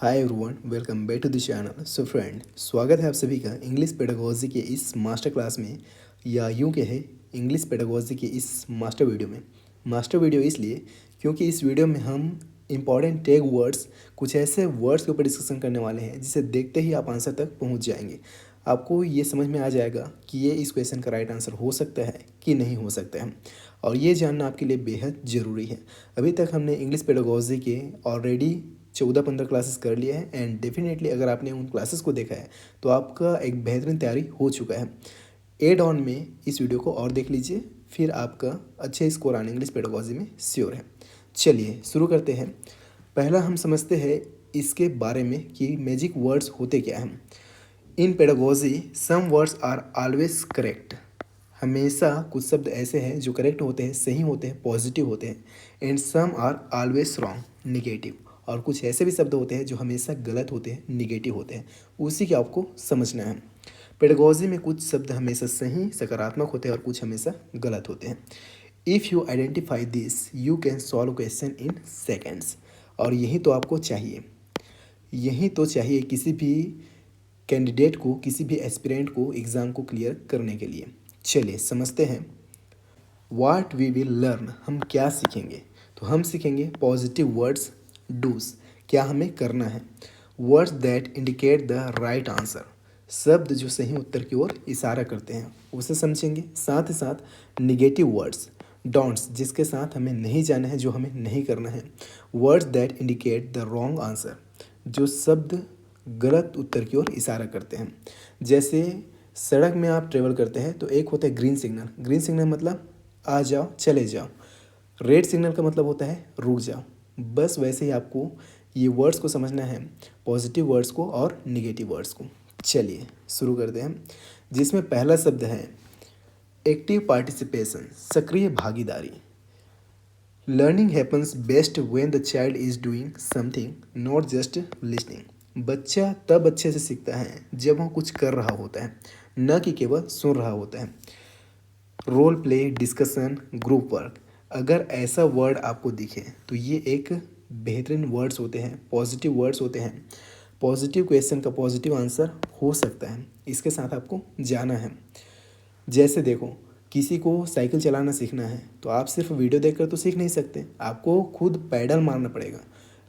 Hi everyone, welcome back to the channel. So friend, स्वागत है आप सभी का इंग्लिश पेडागोजी के इस मास्टर क्लास में, या यूँ कहे इंग्लिश पेडागोजी के इस मास्टर वीडियो में। मास्टर वीडियो इसलिए क्योंकि इस वीडियो में हम इंपॉर्टेंट टैग वर्ड्स, कुछ ऐसे वर्ड्स के ऊपर डिस्कशन करने वाले हैं जिसे देखते ही आप आंसर तक पहुँच जाएंगे। आपको ये समझ में आ जाएगा कि ये इस क्वेश्चन का राइट आंसर हो सकता है कि नहीं हो सकता है, और ये जानना आपके लिए बेहद ज़रूरी है। अभी तक हमने इंग्लिश पेडागोजी के ऑलरेडी 14-15 क्लासेस कर लिए हैं, एंड डेफिनेटली अगर आपने उन क्लासेस को देखा है तो आपका एक बेहतरीन तैयारी हो चुका है। एड ऑन में इस वीडियो को और देख लीजिए, फिर आपका अच्छे स्कोर आने इंग्लिश पेडागोजी में श्योर है। चलिए शुरू करते हैं। पहला हम समझते हैं इसके बारे में कि मैजिक वर्ड्स होते क्या हैं। In pedagogy some words are always correct. हमेशा कुछ शब्द ऐसे हैं जो करेक्ट होते हैं, सही होते हैं, पॉजिटिव होते हैं। And some are always wrong, negative. और कुछ ऐसे भी शब्द होते हैं जो हमेशा गलत होते हैं, निगेटिव होते हैं। उसी के आपको समझना है। पेडागोजी में कुछ शब्द हमेशा सही, सकारात्मक होते हैं और कुछ हमेशा गलत होते हैं। If you identify this you can solve question in seconds. और यही तो आपको चाहिए, यही तो चाहिए किसी भी कैंडिडेट को, किसी भी एस्पिरेंट को एग्ज़ाम को क्लियर करने के लिए। चलिए समझते हैं। वाट वी विल लर्न, हम क्या सीखेंगे। तो हम सीखेंगे पॉजिटिव वर्ड्स, डूज, क्या हमें करना है। Words that indicate the right answer, शब्द जो सही उत्तर की ओर इशारा करते हैं, उसे समझेंगे। साथ ही साथ निगेटिव वर्ड्स, डोंट्स, जिसके साथ हमें नहीं जाना है, जो हमें नहीं करना है। Words that indicate the wrong answer, जो शब्द गलत उत्तर की ओर इशारा करते हैं। जैसे सड़क में आप ट्रेवल करते हैं तो एक होता है ग्रीन सिग्नल। ग्रीन सिग्नल मतलब आ जाओ, चले जाओ। रेड सिग्नल का मतलब होता है रुक जाओ। बस वैसे ही आपको ये वर्ड्स को समझना है, पॉजिटिव वर्ड्स को और निगेटिव वर्ड्स को। चलिए शुरू करते हैं, जिसमें पहला शब्द है एक्टिव पार्टिसिपेशन, सक्रिय भागीदारी। Learning happens best when the child is doing something, not just listening. बच्चा तब अच्छे से सीखता है जब वह कुछ कर रहा होता है, न कि केवल सुन रहा होता है। Role play, discussion, group work, अगर ऐसा वर्ड आपको दिखे तो ये एक बेहतरीन वर्ड्स होते हैं, पॉजिटिव वर्ड्स होते हैं। पॉजिटिव क्वेश्चन का पॉजिटिव आंसर हो सकता है, इसके साथ आपको जाना है। जैसे देखो, किसी को साइकिल चलाना सीखना है तो आप सिर्फ वीडियो देखकर तो सीख नहीं सकते, आपको खुद पैडल मारना पड़ेगा,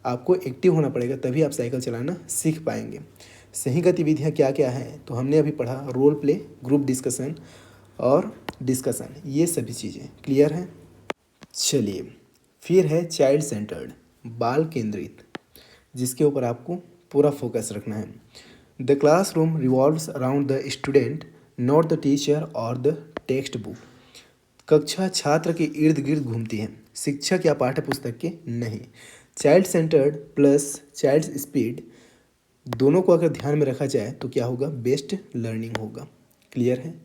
आपको एक्टिव होना पड़ेगा, तभी आप साइकिल चलाना सीख पाएंगे। सही गतिविधियाँ क्या क्या हैं तो हमने अभी पढ़ा, रोल प्ले, ग्रुप डिस्कशन और डिस्कशन, ये सभी चीज़ें क्लियर हैं। चलिए फिर है चाइल्ड सेंटर्ड, बाल केंद्रित, जिसके ऊपर आपको पूरा फोकस रखना है। The classroom revolves around the student, not the teacher और द टेक्स्ट बुक। कक्षा छात्र के इर्द गिर्द घूमती है, शिक्षक या पाठ्य पुस्तक के नहीं। Child centred plus child speed, दोनों को अगर ध्यान में रखा जाए तो क्या होगा, बेस्ट लर्निंग होगा। क्लियर है,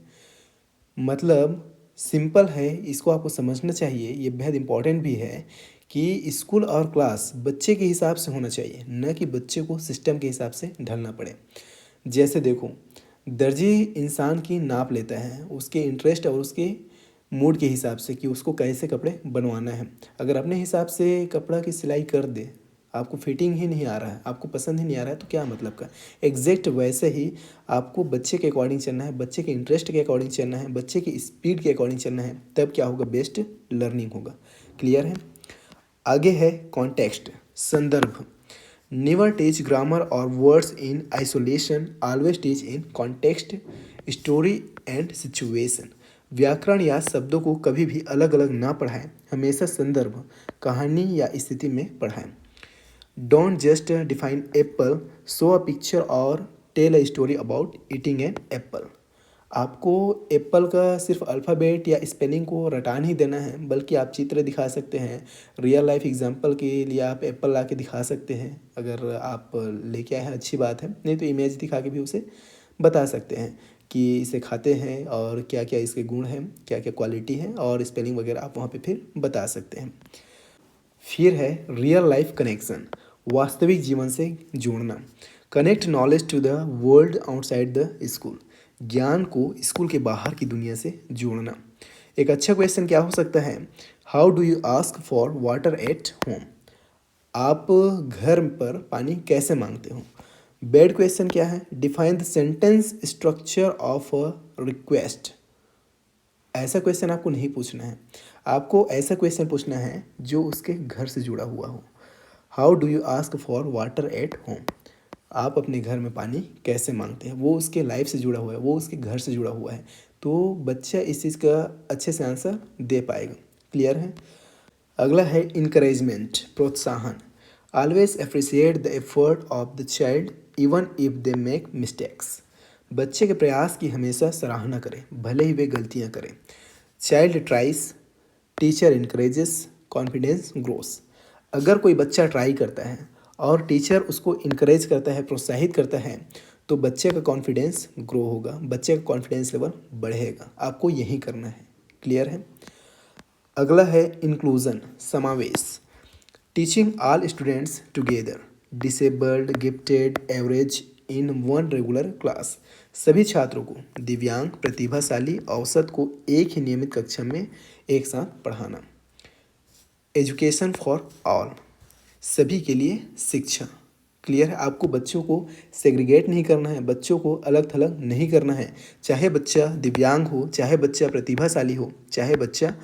मतलब सिंपल है, इसको आपको समझना चाहिए। ये बेहद इम्पॉर्टेंट भी है कि स्कूल और क्लास बच्चे के हिसाब से होना चाहिए, न कि बच्चे को सिस्टम के हिसाब से ढलना पड़े। जैसे देखो, दर्जी इंसान की नाप लेता है उसके इंटरेस्ट और उसके मूड के हिसाब से कि उसको कैसे कपड़े बनवाना है। अगर अपने हिसाब से कपड़ा की सिलाई कर दे, आपको फिटिंग ही नहीं आ रहा है, आपको पसंद ही नहीं आ रहा है, तो क्या मतलब का। एग्जैक्ट वैसे ही आपको बच्चे के अकॉर्डिंग चलना है, बच्चे के इंटरेस्ट के अकॉर्डिंग चलना है, बच्चे की स्पीड के अकॉर्डिंग चलना है, तब क्या होगा, बेस्ट लर्निंग होगा। क्लियर है। आगे है कॉन्टेक्स्ट, संदर्भ। नेवर टीच ग्रामर और words in isolation, always teach in context, story and situation. व्याकरण या शब्दों को कभी भी अलग अलग ना पढ़ाएं, हमेशा संदर्भ, कहानी या स्थिति में पढ़ाएं। Don't just define apple, show a picture और tell a story about eating an apple. आपको एप्पल का सिर्फ अल्फ़ाबेट या स्पेलिंग को रटा नहीं देना है, बल्कि आप चित्र दिखा सकते हैं। रियल लाइफ एग्जांपल के लिए आप एप्पल ला के दिखा सकते हैं, अगर आप लेके आए हैं अच्छी बात है, नहीं तो इमेज दिखा के भी उसे बता सकते हैं कि इसे खाते हैं और क्या क्या इसके गुण हैं, क्या क्या क्वालिटी है, और स्पेलिंग वगैरह आप वहाँ पे फिर बता सकते हैं। फिर है रियल लाइफ कनेक्शन, वास्तविक जीवन से जोड़ना। Connect knowledge to the world outside the school, ज्ञान को स्कूल के बाहर की दुनिया से जोड़ना। एक अच्छा क्वेश्चन क्या हो सकता है, how do you ask for water at home. आप घर पर पानी कैसे मांगते हो। बेड क्वेश्चन क्या है, define the sentence structure of a request. ऐसा क्वेश्चन आपको नहीं पूछना है, आपको ऐसा क्वेश्चन पूछना है जो उसके घर से जुड़ा हुआ हो। How do you ask for water at home. आप अपने घर में पानी कैसे मांगते हैं, वो उसके लाइफ से जुड़ा हुआ है, वो उसके घर से जुड़ा हुआ है, तो बच्चा इस चीज़ का अच्छे से आंसर दे पाएगा। क्लियर है। अगला है इनकरेजमेंट, प्रोत्साहन। Always appreciate the effort of the child even if they make mistakes. बच्चे के प्रयास की हमेशा सराहना करें, भले ही वे गलतियां करें। Child tries, teacher encourages, confidence grows. अगर कोई बच्चा ट्राई करता है और टीचर उसको इनकरेज करता है, प्रोत्साहित करता है, तो बच्चे का कॉन्फिडेंस ग्रो होगा, बच्चे का कॉन्फिडेंस लेवल बढ़ेगा। आपको यही करना है। क्लियर है। अगला है इंक्लूजन, समावेश। Teaching all students together, disabled, gifted, average in one regular class. सभी छात्रों को, दिव्यांग, प्रतिभाशाली, औसत को एक ही नियमित कक्षा में एक साथ पढ़ाना। एजुकेशन फॉर ऑल, सभी के लिए शिक्षा। क्लियर है। आपको बच्चों को सेग्रीगेट नहीं करना है, बच्चों को अलग थलग नहीं करना है। चाहे बच्चा दिव्यांग हो, चाहे बच्चा प्रतिभाशाली हो, चाहे बच्चा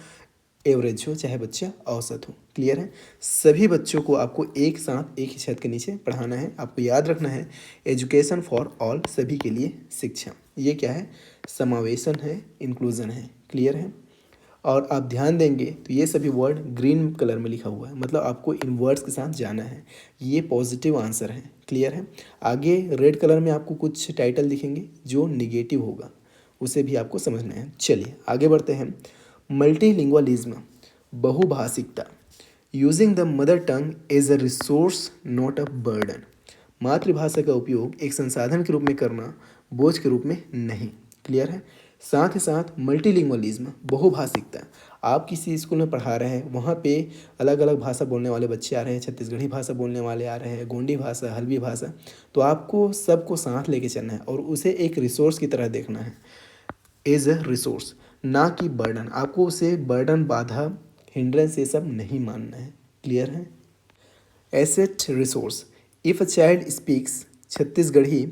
एवरेज हो, चाहे बच्चा औसत हो। क्लियर है। सभी बच्चों को आपको एक साथ एक ही छत के नीचे पढ़ाना है। आपको याद रखना है एजुकेशन फॉर ऑल, सभी के लिए शिक्षा। ये क्या है, समावेशन है, इंक्लूजन है। क्लियर है। और आप ध्यान देंगे तो ये सभी वर्ड ग्रीन कलर में लिखा हुआ है, मतलब आपको इन वर्ड्स के साथ जाना है। ये पॉजिटिव आंसर है। क्लियर है। आगे रेड कलर में आपको कुछ टाइटल दिखेंगे जो निगेटिव होगा, उसे भी आपको समझना है। चलिए आगे बढ़ते हैं। मल्टीलिंग्वलिज्म, बहुभाषिकता। Using the mother tongue is a resource not a burden. मातृभाषा का उपयोग एक संसाधन के रूप में करना, बोझ के रूप में नहीं। क्लियर है। साथ ही साथ मल्टीलिंग्वलिज्म, बहुभाषिकता। आप किसी स्कूल में पढ़ा रहे हैं, वहाँ पे अलग अलग भाषा बोलने वाले बच्चे आ रहे हैं, छत्तीसगढ़ी भाषा बोलने वाले आ रहे हैं, गोंडी भाषा, हल्बी भाषा, तो आपको सबको साथ लेके चलना है और उसे एक रिसोर्स की तरह देखना है, एज अ रिसोर्स, ना कि बर्डन। आपको उसे बर्डन, बाधा, हिंड्रेंस ये सब नहीं मानना है। क्लियर है। Asset resource, if a child speaks Chhattisgarhi,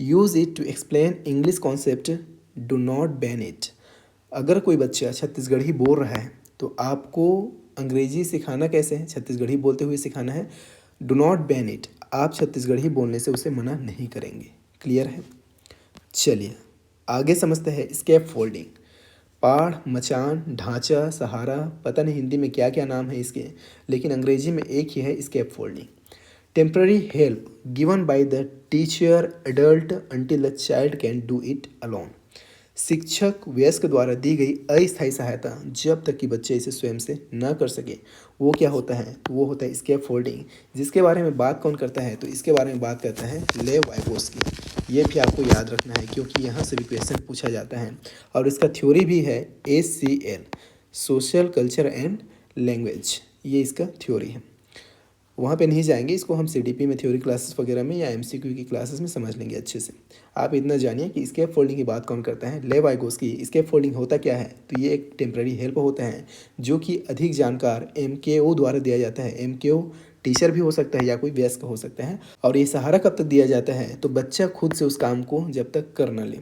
use it to explain English concept, do not ban it. अगर कोई बच्चा छत्तीसगढ़ी बोल रहा है तो आपको अंग्रेजी सिखाना कैसे है, छत्तीसगढ़ी बोलते हुए सिखाना है। डू नॉट बैन इट, आप छत्तीसगढ़ी बोलने से उसे मना नहीं करेंगे। क्लियर है। चलिए आगे समझते हैं स्केप फोल्डिंग। पाढ़, मचान, ढांचा, सहारा, पता नहीं हिंदी में क्या क्या नाम है इसके, लेकिन अंग्रेजी में एक ही है, scaffolding. Temporary help given by the teacher adult until the child can do it alone. शिक्षक वयस्क द्वारा दी गई अस्थायी सहायता जब तक कि बच्चे इसे स्वयं से न कर सके, वो क्या होता है, वो होता है स्केप फोल्डिंग। जिसके बारे में बात कौन करता है, तो इसके बारे में बात करता है लेव वाइगोस्की। ये भी आपको याद रखना है क्योंकि यहाँ से भी क्वेश्चन पूछा जाता है। और इसका थ्योरी भी है ACL, social culture and language, ये इसका थ्योरी है। वहाँ पे नहीं जाएंगे, इसको हम CDP में थ्योरी क्लासेस वगैरह में या MCQ की क्लासेस में समझ लेंगे अच्छे से। आप इतना जानिए कि स्केप फोल्डिंग की बात कौन करता है, लेव वाइगोस्की। स्केप फोल्डिंग होता क्या है, तो ये एक टेम्पररी हेल्प होता है जो कि अधिक जानकार MKO द्वारा दिया जाता है। MKO टीचर भी हो सकता है या कोई वयस्क हो सकता है। और ये सहारा कब तक दिया जाता है, तो बच्चा खुद से उस काम को जब तक कर न ले।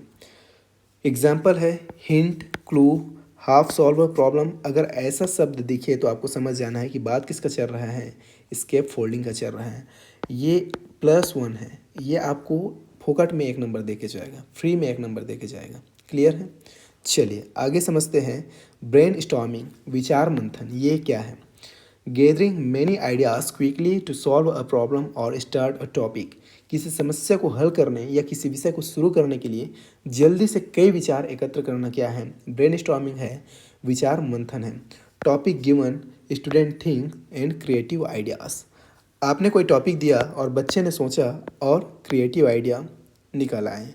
एग्जाम्पल है hint, clue, half solve problem. अगर ऐसा शब्द दिखे तो आपको समझ जाना है कि बात किसका चल रहा है, स्केप फोल्डिंग का चल रहा है। ये +1 है, ये आपको फोकट में 1 नंबर दे के जाएगा, फ्री में 1 नंबर दे के जाएगा। क्लियर है। चलिए आगे समझते हैं ब्रेन स्टॉर्मिंग, विचार मंथन। ये क्या है, gathering many ideas quickly to solve a problem और स्टार्ट अ टॉपिक। किसी समस्या को हल करने या किसी विषय को शुरू करने के लिए जल्दी से कई विचार एकत्र करना क्या है, ब्रेन स्टॉर्मिंग है, विचार मंथन है। Topic given, student think and creative ideas. आपने कोई टॉपिक दिया और बच्चे ने सोचा और क्रिएटिव आइडिया निकल आए।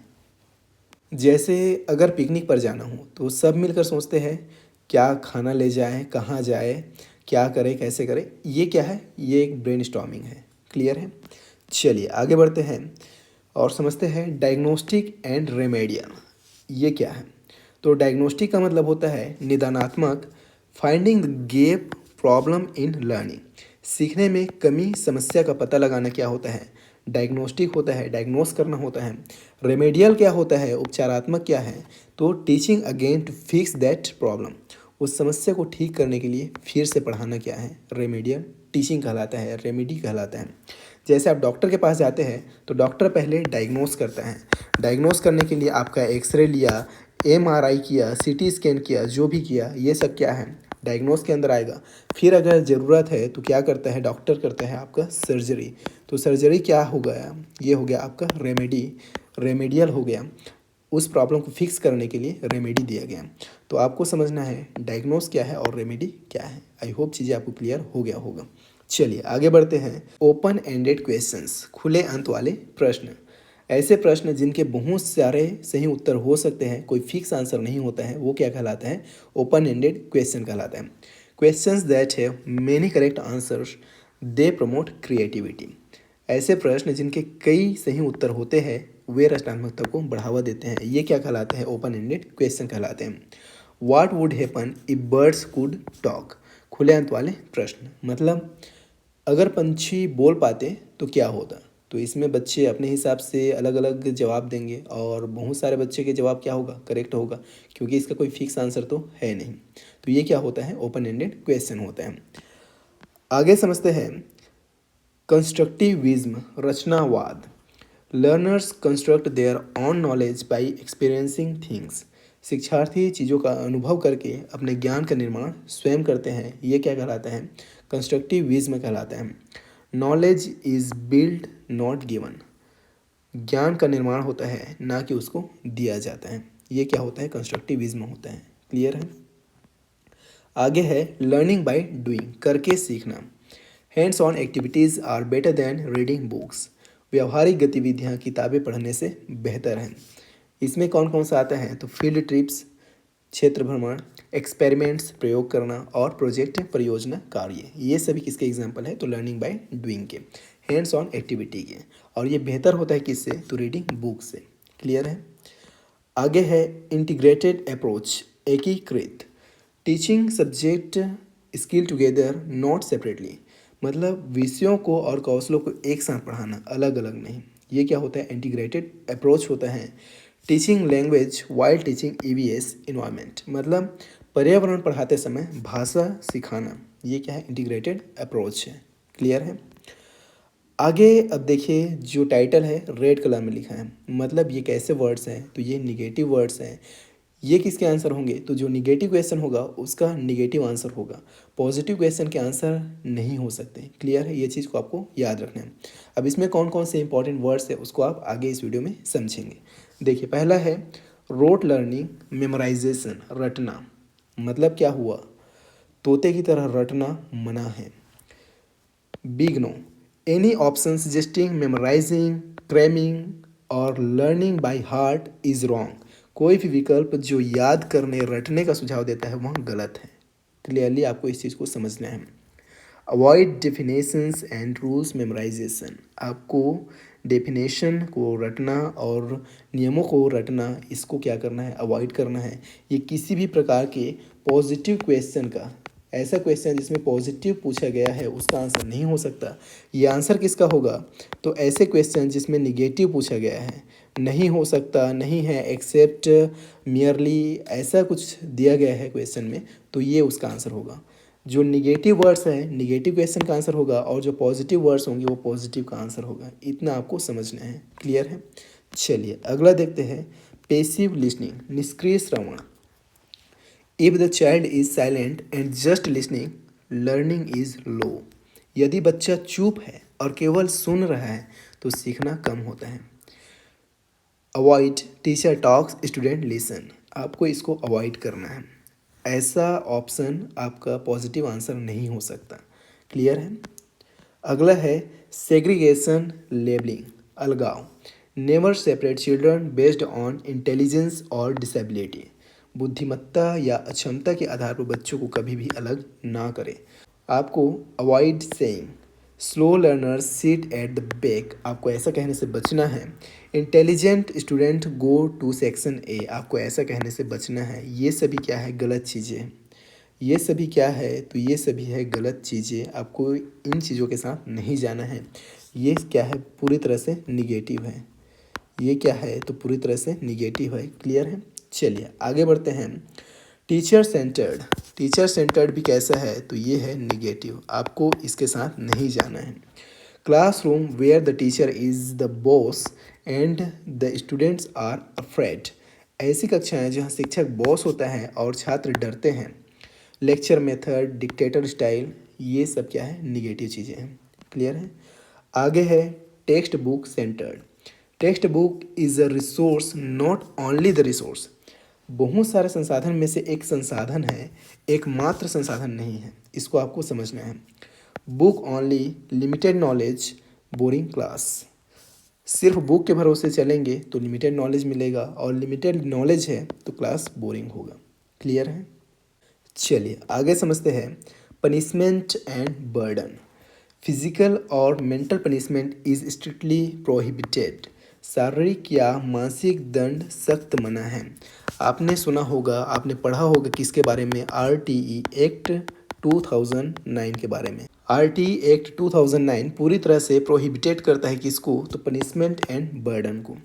जैसे अगर पिकनिक पर जाना हो तो सब मिलकर सोचते हैं क्या खाना ले जाएं, कहाँ जाए, क्या करें, कैसे करें। ये क्या है, ये एक ब्रेनस्टॉर्मिंग है। क्लियर है। चलिए आगे बढ़ते हैं और समझते हैं डायग्नोस्टिक एंड रेमेडियल। ये क्या है, तो डायग्नोस्टिक का मतलब होता है निदानात्मक, finding the gap problem in learning. सीखने में कमी समस्या का पता लगाना क्या होता है, डायग्नोस्टिक होता है, डायग्नोस करना होता है, रेमेडियल क्या होता है, उपचारात्मक क्या है, तो teaching again to fix that problem, उस समस्या को ठीक करने के लिए फिर से पढ़ाना क्या है, रेमेडियल टीचिंग कहलाता है, रेमेडी कहलाता है। जैसे आप डॉक्टर के पास जाते हैं तो डॉक्टर पहले डायग्नोस करता है, डायग्नोस करने के लिए आपका एक्सरे लिया, एमआरआई किया, सीटी स्कैन किया, जो भी किया ये सब क्या है, डायग्नोस के अंदर आएगा। फिर अगर ज़रूरत है तो क्या करता है डॉक्टर, करता है आपका सर्जरी। तो सर्जरी क्या हो गया, ये हो गया आपका रेमेडी, रेमेडियल हो गया, उस प्रॉब्लम को फिक्स करने के लिए रेमेडी दिया गया। तो आपको समझना है डायग्नोस क्या है और रेमेडी क्या है। आई होप चीज़ें आपको क्लियर हो गया होगा। चलिए आगे बढ़ते हैं। ओपन एंडेड क्वेश्चंस, खुले अंत वाले प्रश्न, ऐसे प्रश्न जिनके बहुत सारे सही उत्तर हो सकते हैं, कोई फिक्स आंसर नहीं होता है, वो क्या कहलाता है, ओपन एंडेड क्वेश्चन कहलाता है। Questions that have many correct answers they promote creativity, ऐसे प्रश्न जिनके कई सही उत्तर होते हैं वे रचनात्मकता को बढ़ावा देते हैं, ये क्या कहलाते हैं, ओपन एंडेड क्वेश्चन कहलाते हैं। What would happen if birds could talk, खुले अंत वाले प्रश्न, मतलब अगर पंछी बोल पाते तो क्या होता। तो इसमें बच्चे अपने हिसाब से अलग अलग जवाब देंगे और बहुत सारे बच्चे के जवाब क्या होगा, करेक्ट होगा, क्योंकि इसका कोई फिक्स आंसर तो है नहीं। तो ये क्या होता है, ओपन एंडेड क्वेश्चन होता है। आगे समझते हैं कंस्ट्रक्टिविज्म, रचनावाद। Learners construct their own knowledge by experiencing things, शिक्षार्थी चीज़ों का अनुभव करके अपने ज्ञान का निर्माण स्वयं करते हैं, ये क्या कहलाता है, कंस्ट्रक्टिविज्म कहलाता है। Knowledge is build not given, ज्ञान का निर्माण होता है ना कि उसको दिया जाता है, ये क्या होता है, कंस्ट्रक्टिविज्म होता है। क्लियर है। आगे है लर्निंग बाय डूइंग, करके सीखना। Hands on activities are better than reading books, व्यवहारिक गतिविधियाँ किताबें पढ़ने से बेहतर हैं। इसमें कौन कौन सा आता है, तो फील्ड ट्रिप्स, क्षेत्र भ्रमण, एक्सपेरिमेंट्स प्रयोग करना, और प्रोजेक्ट परियोजना कार्य, ये सभी किसके एग्जाम्पल है, तो लर्निंग बाय डूइंग के, हैंड्स ऑन एक्टिविटी के। और ये बेहतर होता है किससे, तो रीडिंग बुक से। क्लियर है। आगे है इंटीग्रेटेड अप्रोच, एकीकृत, teaching subject skill together not separately, मतलब विषयों को और कौशलों को एक साथ पढ़ाना, अलग अलग नहीं, ये क्या होता है, इंटीग्रेटेड अप्रोच होता है। Teaching language while teaching EVS environment, मतलब पर्यावरण पढ़ाते समय भाषा सिखाना, ये क्या है, इंटीग्रेटेड अप्रोच है। क्लियर है। आगे अब देखिए जो टाइटल है रेड कलर में लिखा है, मतलब ये कैसे वर्ड्स हैं, तो ये निगेटिव वर्ड्स हैं। ये किसके आंसर होंगे, तो जो निगेटिव क्वेश्चन होगा उसका निगेटिव आंसर होगा, पॉजिटिव क्वेश्चन के आंसर नहीं हो सकते। क्लियर है, ये चीज़ को आपको याद रखना है। अब इसमें कौन कौन से इंपॉर्टेंट वर्ड्स है उसको आप आगे इस वीडियो में समझेंगे। देखिए पहला है रोट लर्निंग, मेमोराइजेशन, रटना, मतलब क्या हुआ, तोते की तरह रटना मना है। Big no, any option suggesting memorising, cramming और learning by heart is wrong, कोई भी विकल्प जो याद करने रटने का सुझाव देता है वह गलत है। क्लियरली आपको इस चीज़ को समझना है। Avoid definitions and rules memorisation, आपको डेफिनेशन को रटना और नियमों को रटना, इसको क्या करना है, अवॉइड करना है। ये किसी भी प्रकार के पॉजिटिव क्वेश्चन का, ऐसा क्वेश्चन जिसमें पॉजिटिव पूछा गया है उसका आंसर नहीं हो सकता। ये आंसर किसका होगा, तो ऐसे क्वेश्चन जिसमें निगेटिव पूछा गया है, नहीं हो सकता, नहीं है, एक्सेप्ट, मियरली, ऐसा कुछ दिया गया है क्वेश्चन में, तो ये उसका आंसर होगा। जो निगेटिव वर्ड्स हैं निगेटिव क्वेश्चन का आंसर होगा, और जो पॉजिटिव वर्ड्स होंगे वो पॉजिटिव का आंसर होगा। इतना आपको समझना है। क्लियर है। चलिए अगला देखते हैं पेसिव लिसनिंग, निष्क्रिय श्रवण। If the child is silent and just listening, learning is low, यदि बच्चा चुप है और केवल सुन रहा है तो सीखना कम होता है। Avoid teacher talks student listen, आपको इसको अवॉइड करना है, ऐसा ऑप्शन आपका पॉजिटिव आंसर नहीं हो सकता। क्लियर है। अगला है सेग्रीगेशन लेबलिंग, अलगाव। Never separate children based on intelligence और डिसेबिलिटी, बुद्धिमत्ता या अक्षमता के आधार पर बच्चों को कभी भी अलग ना करें। आपको avoid saying slow learners sit at the back, आपको ऐसा कहने से बचना है। Intelligent student go to section A, आपको ऐसा कहने से बचना है। ये सभी क्या है, गलत चीज़ें हैं। ये सभी क्या है, तो ये सभी है गलत चीज़ें। आपको इन चीज़ों के साथ नहीं जाना है। ये क्या है, पूरी तरह से निगेटिव है। ये क्या है, तो पूरी तरह से निगेटिव है। क्लियर है। चलिए आगे बढ़ते हैं। टीचर सेंटर्ड, टीचर सेंटर्ड भी कैसा है, तो ये है निगेटिव। आपको इसके साथ नहीं जाना है। Classroom where the teacher is the boss and the students are afraid, ऐसी कक्षाएं जहां शिक्षक बॉस होता है और छात्र डरते हैं। लेक्चर मेथड, डिक्टेटर स्टाइल, ये सब क्या है, निगेटिव चीज़ें हैं। क्लियर है। आगे है text book centred. Text book is a resource not only the resource, बहुत सारे संसाधन में से एक संसाधन है, एकमात्र संसाधन नहीं है। इसको आपको समझना है। Book only, limited knowledge, boring class. सिर्फ बुक के भरोसे चलेंगे तो लिमिटेड नॉलेज मिलेगा, और लिमिटेड नॉलेज है तो क्लास बोरिंग होगा। क्लियर है। चलिए आगे समझते हैं। Punishment and burden. फिजिकल और mental punishment is strictly prohibited, शारीरिक या मानसिक दंड सख्त मना है। आपने सुना होगा, आपने पढ़ा होगा किसके बारे में, RTE एक्ट 2009 के बारे में। RTE एक्ट 2009 पूरी तरह से प्रोहिबिटेड करता है किसको, तो पनिशमेंट एंड बर्डन को।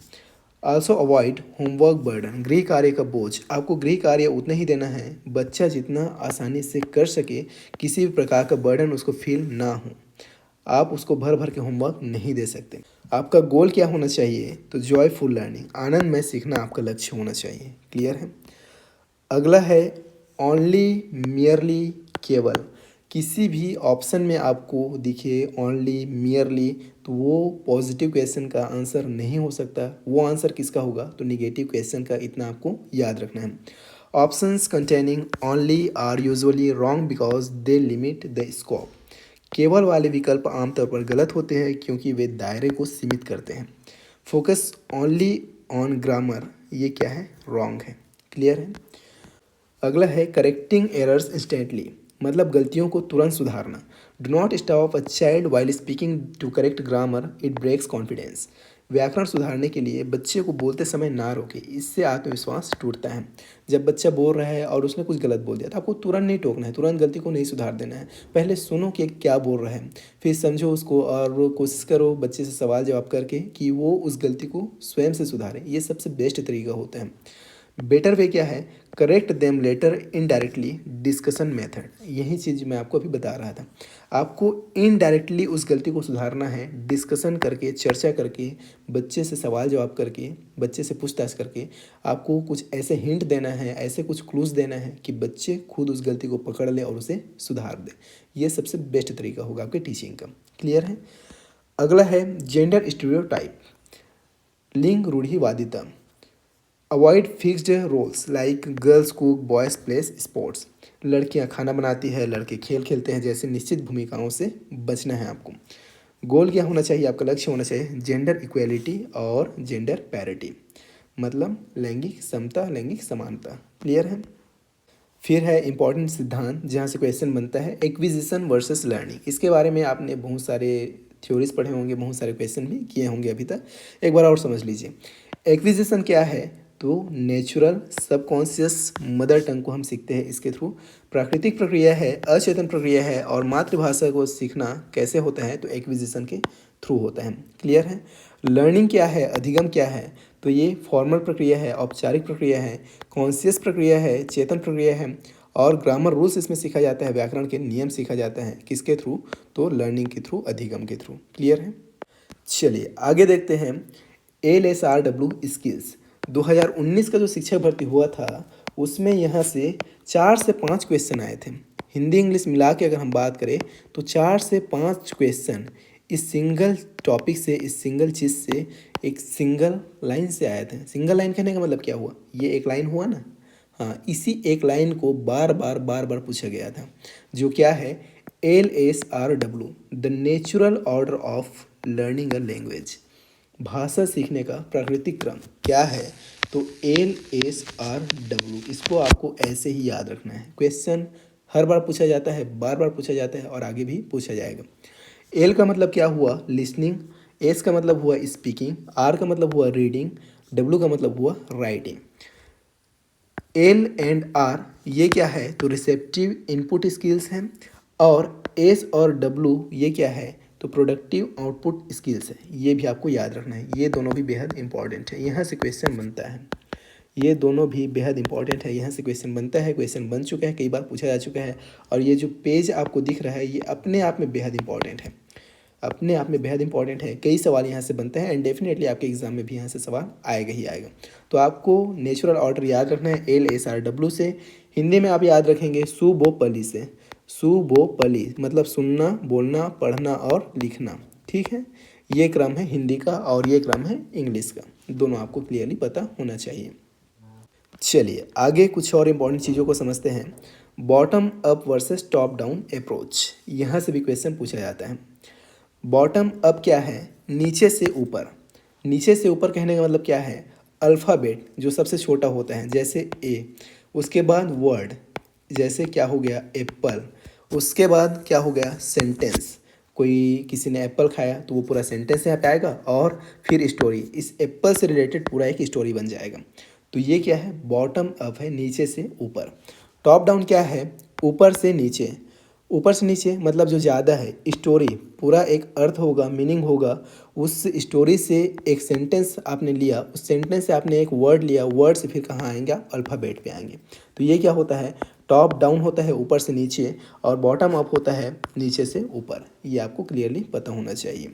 आल्सो अवॉइड होमवर्क बर्डन, गृह कार्य का बोझ। आपको गृह कार्य उतना ही देना है बच्चा जितना आसानी से कर सके, किसी भी प्रकार का बर्डन उसको फील ना हो। आप उसको भर भर के होमवर्क नहीं दे सकते। आपका गोल क्या होना चाहिए, तो जॉयफुल लर्निंग, आनंदमय सीखना आपका लक्ष्य होना चाहिए। क्लियर है। अगला है ओनली, मियरली, केवल। किसी भी ऑप्शन में आपको दिखे ओनली, मियरली, तो वो पॉजिटिव क्वेश्चन का आंसर नहीं हो सकता। वो आंसर किसका होगा, तो निगेटिव क्वेश्चन का। इतना आपको याद रखना है। Options containing only are usually wrong because they limit the scope. केवल वाले विकल्प आमतौर पर गलत होते हैं क्योंकि वे दायरे को सीमित करते हैं। फोकस ओनली ऑन ग्रामर, ये क्या है, रॉन्ग है। क्लियर है। अगला है करेक्टिंग एरर्स इंस्टेंटली, मतलब गलतियों को तुरंत सुधारना। Do not stop a child while speaking to correct grammar, it breaks confidence. व्याकरण सुधारने के लिए बच्चे को बोलते समय ना रोके, इससे आत्मविश्वास टूटता है। जब बच्चा बोल रहा है और उसने कुछ गलत बोल दिया तो आपको तुरंत नहीं टोकना है, तुरंत गलती को नहीं सुधार देना है। पहले सुनो कि क्या बोल रहा है, फिर समझो उसको और कोशिश करो बच्चे से सवाल जवाब करके कि वो उस गलती को स्वयं से सुधारे। ये सबसे बेस्ट तरीका होता है। बेटर वे क्या है, correct them later indirectly, discussion method. यही चीज़ मैं आपको अभी बता रहा था। आपको इनडायरेक्टली उस गलती को सुधारना है, डिस्कशन करके, चर्चा करके, बच्चे से सवाल जवाब करके, बच्चे से पूछताछ करके। आपको कुछ ऐसे हिंट देना है, ऐसे कुछ क्लूज देना है कि बच्चे खुद उस गलती को पकड़ ले और उसे सुधार दे। ये सबसे बेस्ट तरीका होगा आपके टीचिंग का। क्लियर है। अगला है जेंडर स्टीरियोटाइप, लिंग रूढ़िवादिता। Avoid fixed roles like girls cook, boys plays sports. लड़कियां खाना बनाती है, लड़के खेल खेलते हैं, जैसे निश्चित भूमिकाओं से बचना है आपको। गोल क्या होना चाहिए, आपका लक्ष्य होना चाहिए जेंडर इक्वेलिटी और जेंडर पैरिटी, मतलब लैंगिक समता, लैंगिक समानता। क्लियर है। फिर है इंपॉर्टेंट सिद्धांत, जहाँ से क्वेश्चन बनता है एक्विजिशन वर्सेस लर्निंग। इसके बारे में आपने बहुत सारे थ्योरीज पढ़े होंगे, बहुत सारे क्वेश्चन भी किए होंगे अभी तक। एक बार और समझ लीजिए। एक्विजिशन क्या है, तो नेचुरल सबकॉन्शियस मदर टंग को हम सीखते हैं इसके थ्रू। प्राकृतिक प्रक्रिया है, अचेतन प्रक्रिया है, और मातृभाषा को सीखना कैसे होता है, तो एक्विजिशन के थ्रू होता है। क्लियर है। लर्निंग क्या है, अधिगम क्या है, तो ये फॉर्मल प्रक्रिया है, औपचारिक प्रक्रिया है, कॉन्शियस प्रक्रिया है, चेतन प्रक्रिया है, और ग्रामर रूल्स इसमें सीखा जाता है, व्याकरण के नियम सीखा जाता है। किसके थ्रू, तो लर्निंग के थ्रू, अधिगम के थ्रू। क्लियर है। चलिए आगे देखते हैं। LSRW स्किल्स 2019 का जो शिक्षक भर्ती हुआ था, उसमें यहाँ से 4 से 5 क्वेश्चन आए थे। हिंदी इंग्लिश मिला के अगर हम बात करें तो 4 से 5 क्वेश्चन इस सिंगल टॉपिक से, इस सिंगल चीज़ से, एक सिंगल लाइन से आए थे। सिंगल लाइन कहने का मतलब क्या हुआ, ये एक लाइन हुआ ना, हाँ, इसी एक लाइन को बार बार पूछा गया था, जो क्या है, LSRW, the natural order of learning a language. भाषा सीखने का प्राकृतिक क्रम क्या है, तो LSRW। इसको आपको ऐसे ही याद रखना है। क्वेश्चन हर बार पूछा जाता है, बार बार पूछा जाता है, और आगे भी पूछा जाएगा। L का मतलब क्या हुआ, लिसनिंग। S का मतलब हुआ स्पीकिंग। R का मतलब हुआ रीडिंग। W का मतलब हुआ राइटिंग। एल एंड आर ये क्या है, तो रिसेप्टिव इनपुट स्किल्स हैं, और एस और डब्ल्यू ये क्या है, तो प्रोडक्टिव आउटपुट स्किल्स है। ये भी आपको याद रखना है, ये दोनों भी बेहद इंपॉर्टेंट है, यहाँ से क्वेश्चन बनता है। ये दोनों भी बेहद इंपॉर्टेंट है, यहाँ से क्वेश्चन बनता है, क्वेश्चन बन चुका है, कई बार पूछा जा चुका है। और ये जो पेज आपको दिख रहा है ये अपने आप में बेहद इंपॉर्टेंट है, अपने आप में बेहद इंपॉर्टेंट है। कई सवाल यहाँ से बनते हैं एंड डेफिनेटली आपके एग्जाम में भी यहाँ से सवाल आएगा ही आएगा। तो आपको नेचुरल ऑर्डर याद रखना है LSRW से। हिंदी में आप याद रखेंगे सुबोपली से। सुबोपली मतलब सुनना, बोलना, पढ़ना और लिखना, ठीक है। ये क्रम है हिंदी का और ये क्रम है इंग्लिश का, दोनों आपको क्लियरली पता होना चाहिए। चलिए आगे कुछ और इम्पॉर्टेंट चीज़ों को समझते हैं। Bottom up versus top down approach, यहाँ से भी क्वेश्चन पूछा जाता है। बॉटम अप क्या है, नीचे से ऊपर। नीचे से ऊपर कहने का मतलब क्या है, अल्फ़ाबेट जो सबसे छोटा होता है जैसे ए, उसके बाद वर्ड जैसे क्या हो गया एप्पल, उसके बाद क्या हो गया सेंटेंस, कोई किसी ने एप्पल खाया तो वो पूरा सेंटेंस यहाँ पे आएगा, और फिर स्टोरी, इस एप्पल से रिलेटेड पूरा एक स्टोरी बन जाएगा। तो ये क्या है, बॉटम अप है, नीचे से ऊपर। टॉप डाउन क्या है, ऊपर से नीचे। ऊपर से नीचे मतलब जो ज़्यादा है, स्टोरी पूरा एक अर्थ होगा, मीनिंग होगा, उस स्टोरी से एक सेंटेंस आपने लिया, उस सेंटेंस से आपने एक वर्ड लिया, वर्ड से फिर कहाँ आएंगे, अल्फ़ाबेट पे आएंगे। तो ये क्या होता है, टॉप डाउन होता है ऊपर से नीचे, और बॉटम अप होता है नीचे से ऊपर। ये आपको क्लियरली पता होना चाहिए।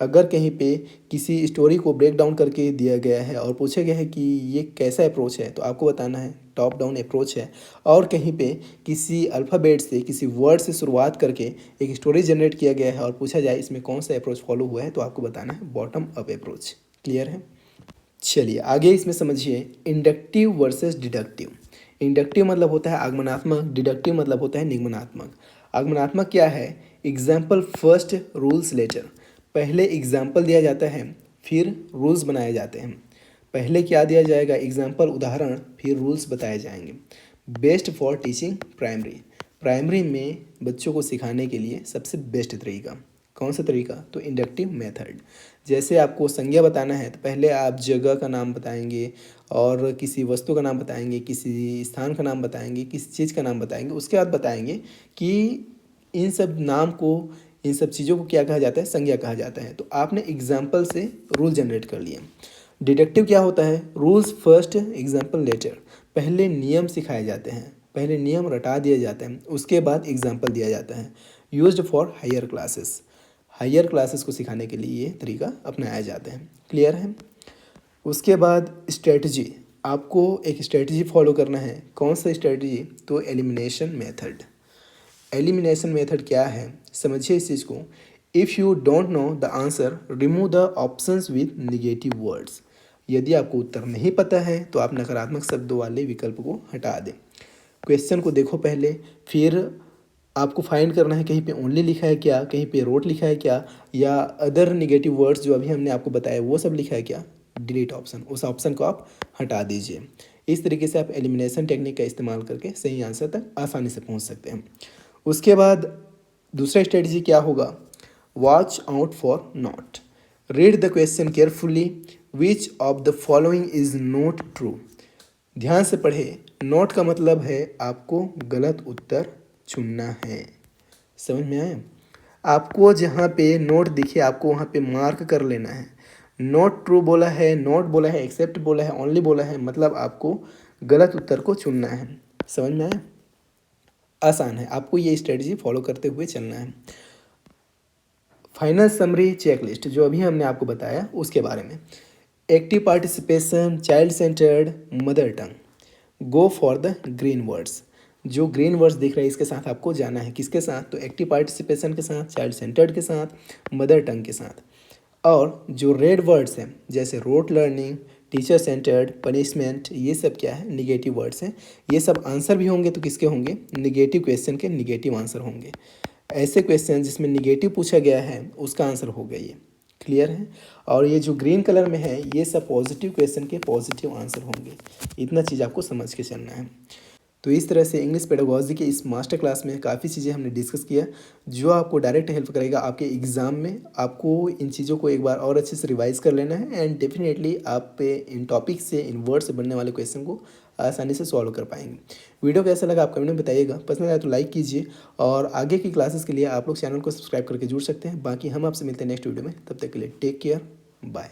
अगर कहीं पे किसी स्टोरी को ब्रेक डाउन करके दिया गया है और पूछा गया है कि ये कैसा अप्रोच है, तो आपको बताना है टॉप डाउन अप्रोच है। और कहीं पे किसी अल्फ़ाबेट से, किसी वर्ड से शुरुआत करके एक स्टोरी जनरेट किया गया है और पूछा जाए इसमें कौन सा अप्रोच फॉलो हुआ है, तो आपको बताना है बॉटम अप अप्रोच। क्लियर है। चलिए आगे इसमें समझिए इंडक्टिव वर्सेस डिडक्टिव। इंडक्टिव मतलब होता है आगमनात्मक, डिडक्टिव मतलब होता है निगमनात्मक। आगमनात्मक क्या है, एग्जाम्पल फर्स्ट रूल्स लेटर। पहले एग्जाम्पल दिया जाता है फिर रूल्स बनाए जाते हैं। पहले क्या दिया जाएगा, एग्जाम्पल उदाहरण, फिर रूल्स बताए जाएंगे। Best for teaching primary. Primary में बच्चों को सिखाने के लिए सबसे बेस्ट तरीका कौन सा तरीका, तो इंडक्टिव मेथड। जैसे आपको संज्ञा बताना है तो पहले आप जगह का नाम बताएंगे और किसी वस्तु का नाम बताएंगे, किसी स्थान का नाम बताएंगे, किसी चीज़ का नाम बताएंगे, उसके बाद बताएंगे कि इन सब नाम को, इन सब चीज़ों को क्या कहा जाता है, संज्ञा कहा जाता है। तो आपने एग्जाम्पल से रूल जनरेट कर लिए। डिडक्टिव क्या होता है, रूल्स फर्स्ट एग्जाम्पल लेटर। पहले नियम सिखाए जाते हैं, पहले नियम रटा दिए जाते हैं, उसके बाद एग्जाम्पल दिया जाता है। Used for higher classes. Higher classes को सिखाने के लिए ये तरीका अपनाया जाता है। क्लियर है। उसके बाद स्ट्रेटजी, आपको एक स्ट्रेटजी फॉलो करना है। कौन सा स्ट्रेटजी, तो एलिमिनेशन मेथड। एलिमिनेशन मेथड क्या है, समझिए इस चीज़ को। If you don't know the answer remove the options with negative words. यदि आपको उत्तर नहीं पता है तो आप नकारात्मक शब्दों वाले विकल्प को हटा दें। क्वेश्चन को देखो पहले, फिर आपको फाइंड करना है कहीं पे ओनली लिखा है क्या, कहीं पे रोट लिखा है क्या, या अदर निगेटिव वर्ड्स जो अभी हमने आपको बताया वो सब लिखा है क्या। डिलीट ऑप्शन, उस ऑप्शन को आप हटा दीजिए। इस तरीके से आप एलिमिनेशन टेक्निक का इस्तेमाल करके सही आंसर तक आसानी से पहुंच सकते हैं। उसके बाद दूसरा स्ट्रेटजी क्या होगा, watch out for not. Read the question carefully, which of the following is not true. ध्यान से पढ़े, नोट का मतलब है आपको गलत उत्तर चुनना है। समझ में आया। आपको जहाँ पे नोट दिखे आपको वहाँ पे मार्क कर लेना है। नोट ट्रू बोला है, नोट बोला है, एक्सेप्ट बोला है, ओनली बोला है, मतलब आपको गलत उत्तर को चुनना है। समझ में आया। आसान है, आपको ये स्ट्रेटजी फॉलो करते हुए चलना है। फाइनल समरी चेकलिस्ट जो अभी हमने आपको बताया उसके बारे में। Active participation, child centred, mother tongue. Go for the green words. जो ग्रीन वर्ड्स दिख रहे हैं इसके साथ आपको जाना है, किसके साथ, तो एक्टिव पार्टिसिपेशन के साथ, चाइल्ड सेंटर्ड के साथ, मदर टंग के साथ। और जो रेड वर्ड्स हैं जैसे rote learning, teacher centred, punishment, ये सब क्या है, निगेटिव वर्ड्स हैं। ये सब आंसर भी होंगे तो किसके होंगे, निगेटिव क्वेश्चन के निगेटिव आंसर होंगे। ऐसे क्वेश्चन जिसमें निगेटिव पूछा गया है उसका आंसर होगा ये। क्लियर है। और ये जो ग्रीन कलर में है ये सब पॉजिटिव क्वेश्चन के पॉजिटिव आंसर होंगे। इतना चीज़ आपको समझ के चलना है। तो इस तरह से इंग्लिश पेडागोजी के इस मास्टर क्लास में काफ़ी चीज़ें हमने डिस्कस किया जो आपको डायरेक्ट हेल्प करेगा आपके एग्ज़ाम में। आपको इन चीज़ों को एक बार और अच्छे से रिवाइज कर लेना है एंड डेफिनेटली आप पे इन टॉपिक से, इन वर्ड से बनने वाले क्वेश्चन को आसानी से सॉल्व कर पाएंगे। वीडियो कैसा लगा आप कमेंट में बताइएगा, पसंद आया तो लाइक कीजिए और आगे की क्लासेस के लिए आप लोग चैनल को सब्सक्राइब करके जुड़ सकते हैं। बाकी हम आपसे मिलते हैं नेक्स्ट वीडियो में, तब तक के लिए टेक केयर, बाय।